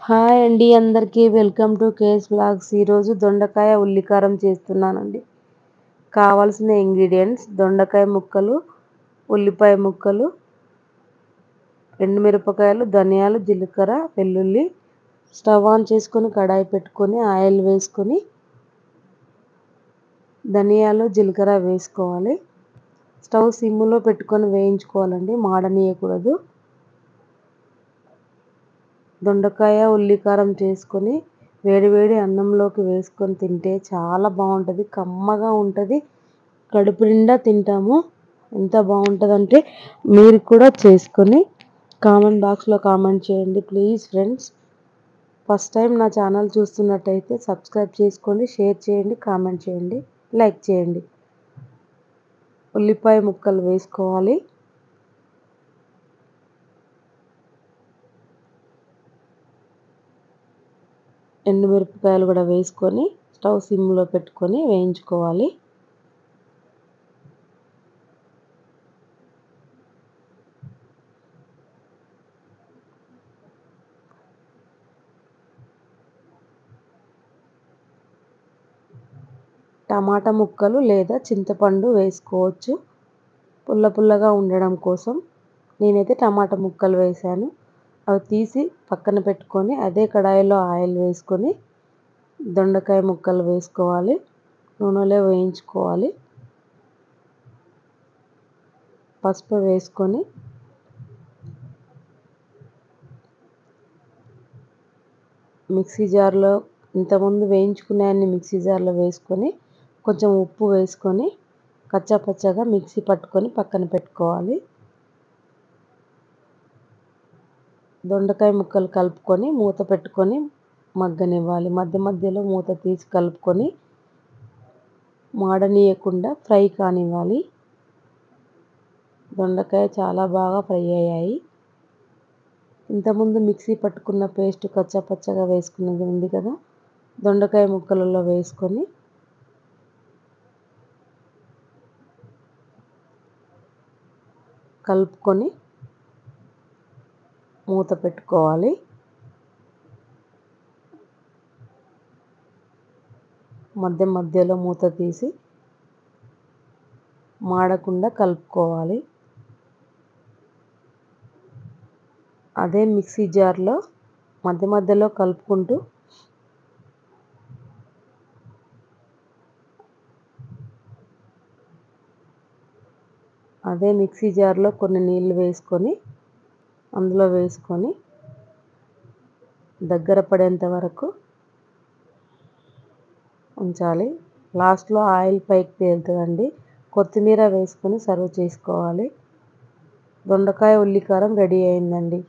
Hi అండి అందరికీ welcome to KS vlogs. ఈరోజు దొండకాయ ఉల్లికారం చేస్తున్నానండి. కావాల్సిన ఇంగ్రీడియంట్స్: దొండకాయ ముక్కలు, ఉల్లిపాయ ముక్కలు, ఎండుమిరపకాయలు, ధనియాలు, జీలకర్ర, వెల్లుల్లి. స్టవ్ ఆన్ చేసుకొని కడాయి పెట్టుకొని ఆయిల్ వేసుకొని ధనియాలు, జీలకర్ర వేసుకోవాలి. స్టవ్ సిమ్లో పెట్టుకొని వేయించుకోవాలండి, మాడనీయకూడదు. దొండకాయ ఉల్లికారం చేసుకొని వేడివేడి అన్నంలోకి వేసుకొని తింటే చాలా బాగుంటుంది. కమ్మగా ఉంటుంది, కడుపు నిండా తింటాము. ఎంత బాగుంటుందంటే మీరు కూడా చేసుకొని కామెంట్ బాక్స్లో కామెంట్ చేయండి ప్లీజ్ ఫ్రెండ్స్. ఫస్ట్ టైం నా ఛానల్ చూస్తున్నట్టయితే సబ్స్క్రైబ్ చేసుకోండి, షేర్ చేయండి, కామెంట్ చేయండి, లైక్ చేయండి. ఉల్లిపాయ ముక్కలు వేసుకోవాలి. ఎండుమిరపకాయలు కూడా వేసుకొని స్టవ్ సిమ్లో పెట్టుకొని వేయించుకోవాలి. టమాటా ముక్కలు లేదా చింతపండు వేసుకోవచ్చు పుల్లగా ఉండడం కోసం. నేనైతే టమాటా ముక్కలు వేసాను. అవి తీసి పక్కన పెట్టుకొని అదే కడాయిలో ఆయిల్ వేసుకొని దొండకాయ ముక్కలు వేసుకోవాలి. నూనెలో వేయించుకోవాలి. పసుపు వేసుకొని మిక్సీ జార్లో ఇంతకుముందు వేయించుకునే మిక్సీ జార్లో వేసుకొని కొంచెం ఉప్పు వేసుకొని కచ్చాపచ్చాగా మిక్సీ పట్టుకొని పక్కన పెట్టుకోవాలి. దొండకాయ ముక్కలు కలుపుకొని మూత పెట్టుకొని మగ్గనివ్వాలి. మధ్య మధ్యలో మూత తీసి కలుపుకొని మాడనీయకుండా ఫ్రై కానివ్వాలి. దొండకాయ చాలా బాగా ఫ్రై అయ్యాయి. ఇంతకుముందు మిక్సీ పట్టుకున్న పేస్ట్ కచ్చాపచ్చగా వేసుకున్నది ఉంది కదా, దొండకాయ ముక్కలలో వేసుకొని కలుపుకొని మూత పెట్టుకోవాలి. మధ్య మధ్యలో మూత తీసి మాడకుండా కలుపుకోవాలి. అదే మిక్సీ జార్లో మధ్య మధ్యలో కలుపుకుంటూ అదే మిక్సీ జార్లో కొన్ని నీళ్ళు వేసుకొని అందులో వేసుకొని దగ్గర పడేంత వరకు ఉంచాలి. లాస్ట్లో ఆయిల్ పైకి తేలుతుందండి. కొత్తిమీర వేసుకొని సర్వ్ చేసుకోవాలి. దొండకాయ ఉల్లికారం రెడీ అయిందండి.